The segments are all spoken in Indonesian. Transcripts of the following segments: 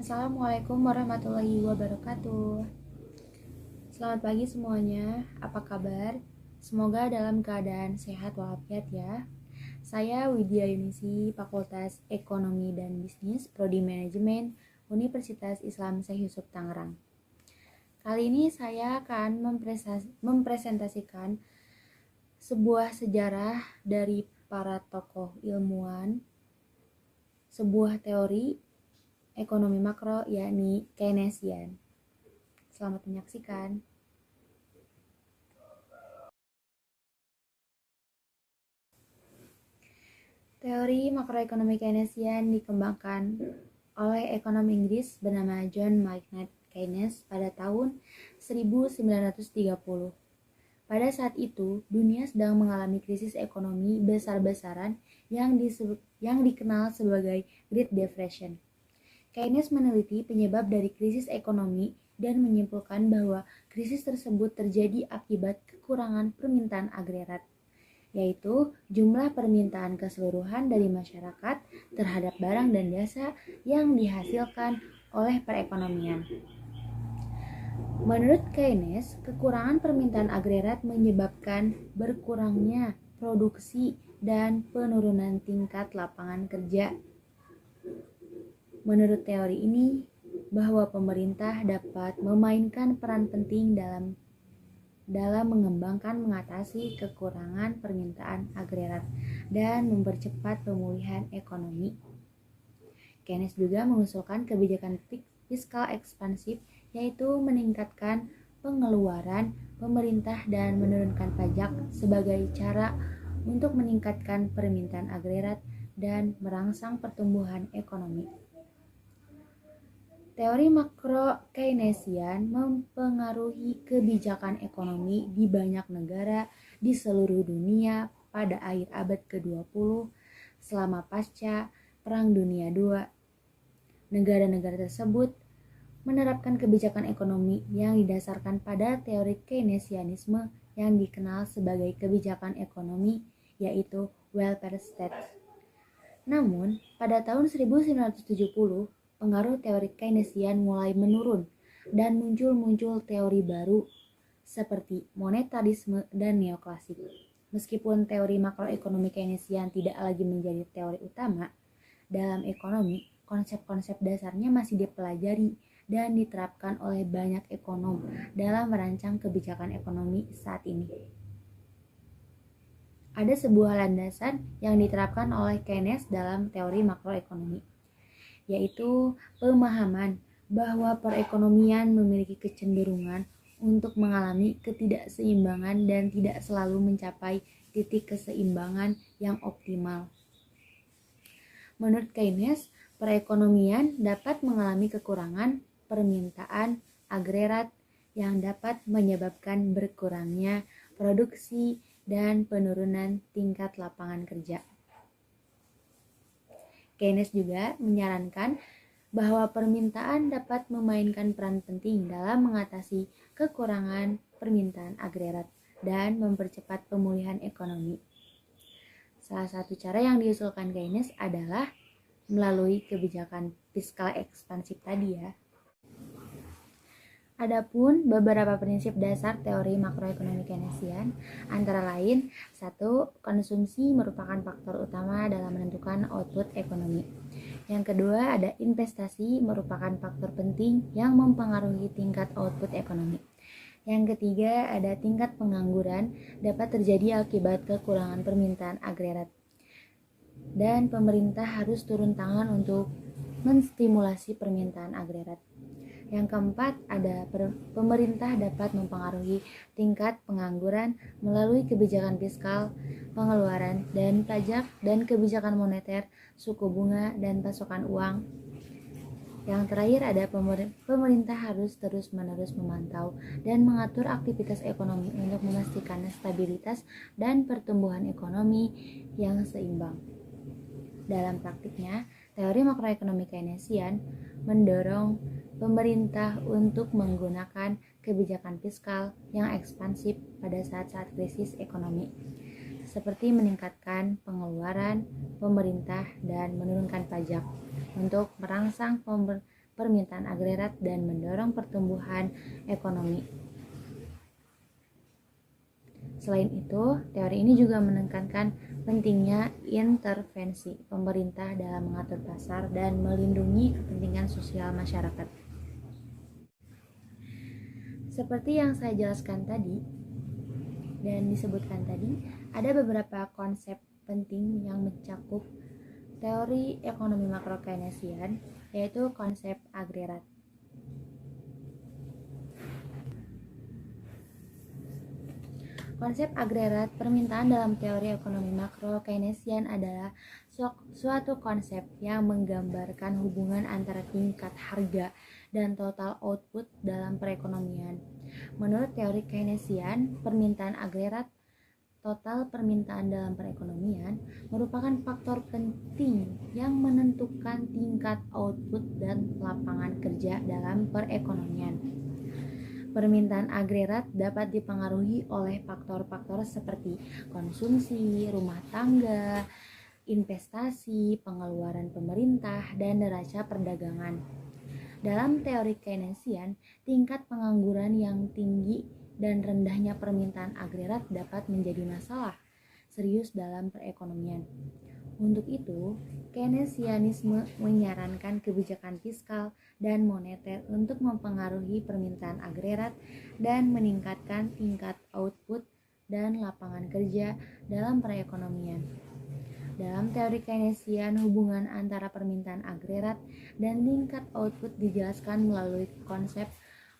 Assalamualaikum warahmatullahi wabarakatuh. Selamat pagi semuanya, apa kabar? Semoga dalam keadaan sehat walafiat ya. Saya Widya Yunisi, Fakultas Ekonomi dan Bisnis, Prodi Manajemen, Universitas Islam Syekh Yusuf Tangerang. Kali ini saya akan mempresentasikan sebuah sejarah dari para tokoh ilmuwan, sebuah teori ekonomi makro yakni Keynesian. Selamat menyaksikan. Teori makroekonomi Keynesian dikembangkan oleh ekonom Inggris bernama John Maynard Keynes pada tahun 1930. Pada saat itu, dunia sedang mengalami krisis ekonomi besar-besaran yang dikenal sebagai Great Depression. Keynes meneliti penyebab dari krisis ekonomi dan menyimpulkan bahwa krisis tersebut terjadi akibat kekurangan permintaan agregat, yaitu jumlah permintaan keseluruhan dari masyarakat terhadap barang dan jasa yang dihasilkan oleh perekonomian. Menurut Keynes, kekurangan permintaan agregat menyebabkan berkurangnya produksi dan penurunan tingkat lapangan kerja. Menurut teori ini, bahwa pemerintah dapat memainkan peran penting dalam mengembangkan mengatasi kekurangan permintaan agregat dan mempercepat pemulihan ekonomi. Keynes juga mengusulkan kebijakan fiskal ekspansif, yaitu meningkatkan pengeluaran pemerintah dan menurunkan pajak sebagai cara untuk meningkatkan permintaan agregat dan merangsang pertumbuhan ekonomi. Teori makro Keynesian mempengaruhi kebijakan ekonomi di banyak negara di seluruh dunia pada akhir abad ke-20 selama pasca Perang Dunia II. Negara-negara tersebut menerapkan kebijakan ekonomi yang didasarkan pada teori Keynesianisme yang dikenal sebagai kebijakan ekonomi, yaitu welfare state. Namun, pada tahun 1970, pengaruh teori Keynesian mulai menurun dan muncul teori baru seperti monetarisme dan neoklasik. Meskipun teori makroekonomi Keynesian tidak lagi menjadi teori utama dalam ekonomi, konsep-konsep dasarnya masih dipelajari dan diterapkan oleh banyak ekonom dalam merancang kebijakan ekonomi saat ini. Ada sebuah landasan yang diterapkan oleh Keynes dalam teori makroekonomi, yaitu pemahaman bahwa perekonomian memiliki kecenderungan untuk mengalami ketidakseimbangan dan tidak selalu mencapai titik keseimbangan yang optimal. Menurut Keynes, perekonomian dapat mengalami kekurangan permintaan agregat yang dapat menyebabkan berkurangnya produksi dan penurunan tingkat lapangan kerja. Keynes juga menyarankan bahwa permintaan dapat memainkan peran penting dalam mengatasi kekurangan permintaan agregat dan mempercepat pemulihan ekonomi. Salah satu cara yang diusulkan Keynes adalah melalui kebijakan fiskal ekspansif tadi ya. Adapun beberapa prinsip dasar teori makroekonomi Keynesian antara lain, 1. Konsumsi merupakan faktor utama dalam menentukan output ekonomi. Yang kedua, ada investasi merupakan faktor penting yang mempengaruhi tingkat output ekonomi. Yang ketiga, ada tingkat pengangguran dapat terjadi akibat kekurangan permintaan agregat. Dan pemerintah harus turun tangan untuk menstimulasi permintaan agregat. Yang keempat, ada pemerintah dapat mempengaruhi tingkat pengangguran melalui kebijakan fiskal, pengeluaran dan pajak, dan kebijakan moneter, suku bunga, dan pasokan uang. Yang terakhir, ada pemerintah harus terus-menerus memantau dan mengatur aktivitas ekonomi untuk memastikan stabilitas dan pertumbuhan ekonomi yang seimbang. Dalam praktiknya, teori makroekonomi Keynesian mendorong pemerintah untuk menggunakan kebijakan fiskal yang ekspansif pada saat-saat krisis ekonomi, seperti meningkatkan pengeluaran pemerintah dan menurunkan pajak untuk merangsang permintaan agregat dan mendorong pertumbuhan ekonomi. Selain itu, teori ini juga menekankan pentingnya intervensi pemerintah dalam mengatur pasar dan melindungi kepentingan sosial masyarakat. Seperti yang saya jelaskan tadi dan disebutkan tadi, ada beberapa konsep penting yang mencakup teori ekonomi makro Keynesian, yaitu konsep agregat. Konsep agregat permintaan dalam teori ekonomi makro Keynesian adalah suatu konsep yang menggambarkan hubungan antara tingkat harga dan total output dalam perekonomian. Menurut teori Keynesian, permintaan agregat total permintaan dalam perekonomian merupakan faktor penting yang menentukan tingkat output dan lapangan kerja dalam perekonomian. Permintaan agregat dapat dipengaruhi oleh faktor-faktor seperti konsumsi, rumah tangga, investasi, pengeluaran pemerintah, dan neraca perdagangan. Dalam teori Keynesian, tingkat pengangguran yang tinggi dan rendahnya permintaan agregat dapat menjadi masalah serius dalam perekonomian. Untuk itu, Keynesianisme menyarankan kebijakan fiskal dan moneter untuk mempengaruhi permintaan agregat dan meningkatkan tingkat output dan lapangan kerja dalam perekonomian. Dalam teori Keynesian, hubungan antara permintaan agregat dan tingkat output dijelaskan melalui konsep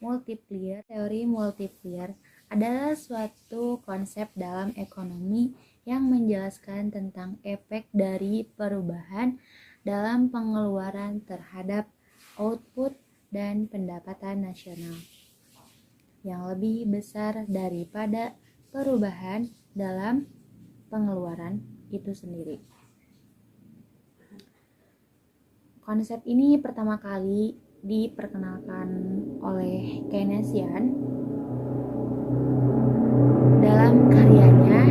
multiplier. Teori multiplier adalah suatu konsep dalam ekonomi yang menjelaskan tentang efek dari perubahan dalam pengeluaran terhadap output dan pendapatan nasional yang lebih besar daripada perubahan dalam pengeluaran itu sendiri. Konsep ini pertama kali diperkenalkan oleh Keynesian dalam karyanya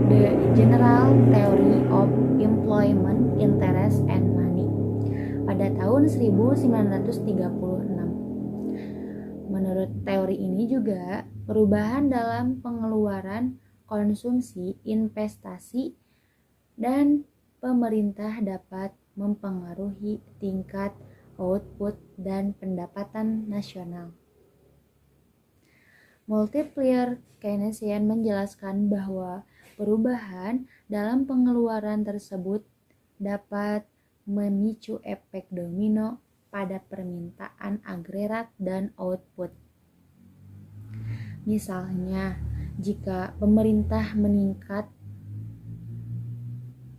The General Theory of Employment, Interest, and Money pada tahun 1936. Menurut teori ini juga, perubahan dalam pengeluaran, konsumsi, investasi, dan pemerintah dapat mempengaruhi tingkat output dan pendapatan nasional. Multiplier Keynesian menjelaskan bahwa perubahan dalam pengeluaran tersebut dapat memicu efek domino pada permintaan agregat dan output. Misalnya, jika pemerintah meningkat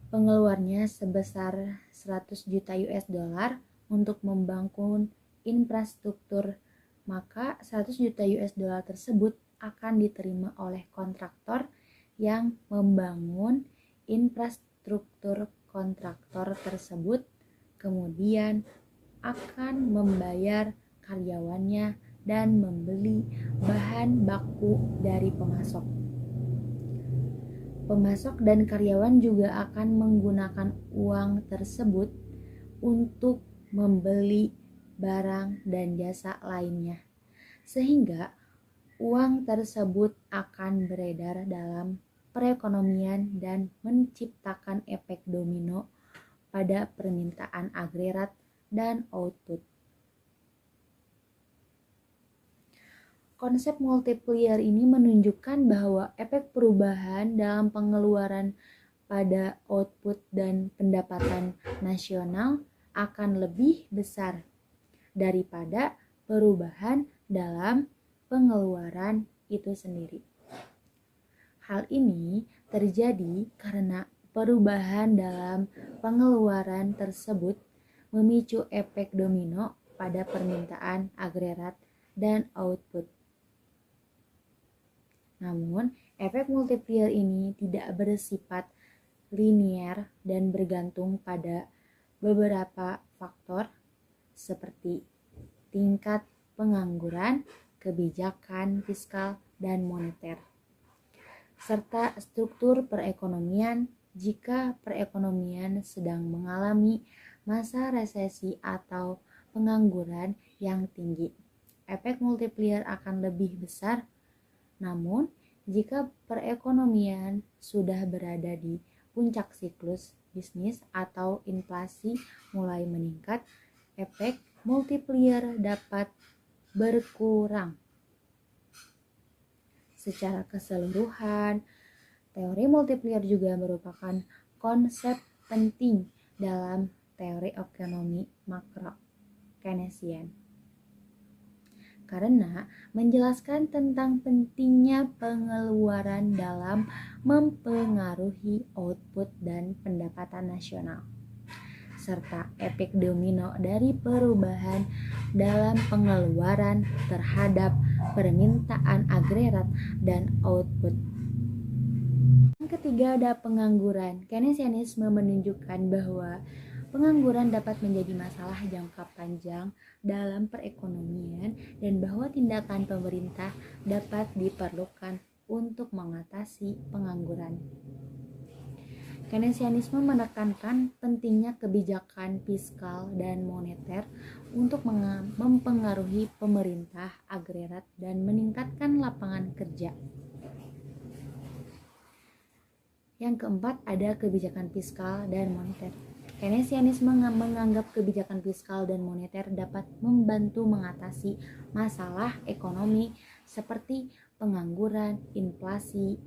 pengeluarannya sebesar 100 juta US dollar untuk membangun infrastruktur, maka 100 juta US dollar tersebut akan diterima oleh kontraktor yang membangun infrastruktur. Kontraktor tersebut kemudian akan membayar karyawannya dan membeli bahan baku dari pemasok. Pemasok dan karyawan juga akan menggunakan uang tersebut untuk membeli barang dan jasa lainnya, sehingga uang tersebut akan beredar dalam perekonomian dan menciptakan efek domino pada permintaan agregat dan output. Konsep multiplier ini menunjukkan bahwa efek perubahan dalam pengeluaran pada output dan pendapatan nasional akan lebih besar daripada perubahan dalam pengeluaran itu sendiri. Hal ini terjadi karena perubahan dalam pengeluaran tersebut memicu efek domino pada permintaan agregat dan output. Namun, efek multiplier ini tidak bersifat linier dan bergantung pada beberapa faktor seperti tingkat pengangguran, kebijakan fiskal dan moneter, serta struktur perekonomian jika perekonomian sedang mengalami masa resesi atau pengangguran yang tinggi. Efek multiplier akan lebih besar, namun jika perekonomian sudah berada di puncak siklus bisnis atau inflasi mulai meningkat, efek multiplier dapat berkurang. Secara keseluruhan, teori multiplier juga merupakan konsep penting dalam teori ekonomi makro Keynesian, karena menjelaskan tentang pentingnya pengeluaran dalam mempengaruhi output dan pendapatan nasional, serta efek domino dari perubahan dalam pengeluaran terhadap permintaan agregat dan output. Yang ketiga ada pengangguran. Keynesianisme menunjukkan bahwa pengangguran dapat menjadi masalah jangka panjang dalam perekonomian dan bahwa tindakan pemerintah dapat diperlukan untuk mengatasi pengangguran. Keynesianisme menekankan pentingnya kebijakan fiskal dan moneter untuk mempengaruhi pemerintah agregat dan meningkatkan lapangan kerja. Yang keempat ada kebijakan fiskal dan moneter. Keynesianisme menganggap kebijakan fiskal dan moneter dapat membantu mengatasi masalah ekonomi seperti pengangguran, inflasi.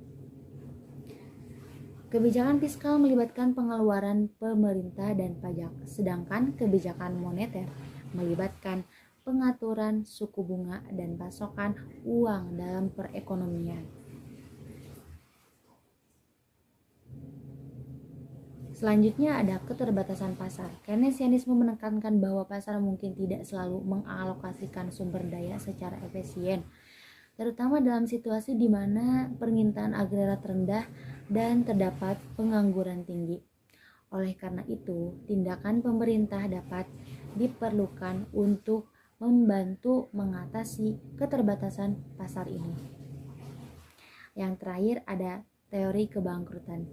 Kebijakan fiskal melibatkan pengeluaran pemerintah dan pajak, sedangkan kebijakan moneter melibatkan pengaturan suku bunga dan pasokan uang dalam perekonomian. Selanjutnya ada keterbatasan pasar. Keynesianisme menekankan bahwa pasar mungkin tidak selalu mengalokasikan sumber daya secara efisien, terutama dalam situasi di mana permintaan agregat rendah dan terdapat pengangguran tinggi. Oleh karena itu, tindakan pemerintah dapat diperlukan untuk membantu mengatasi keterbatasan pasar ini. Yang terakhir ada teori kebangkrutan.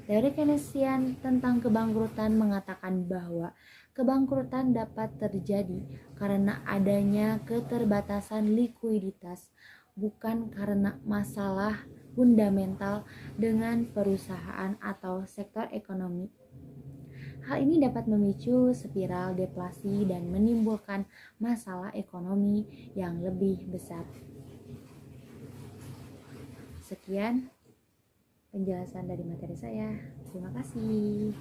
Teori Keynesian tentang kebangkrutan mengatakan bahwa kebangkrutan dapat terjadi karena adanya keterbatasan likuiditas, bukan karena masalah fundamental dengan perusahaan atau sektor ekonomi. Hal ini dapat memicu spiral deflasi dan menimbulkan masalah ekonomi yang lebih besar. Sekian penjelasan dari materi saya. Terima kasih.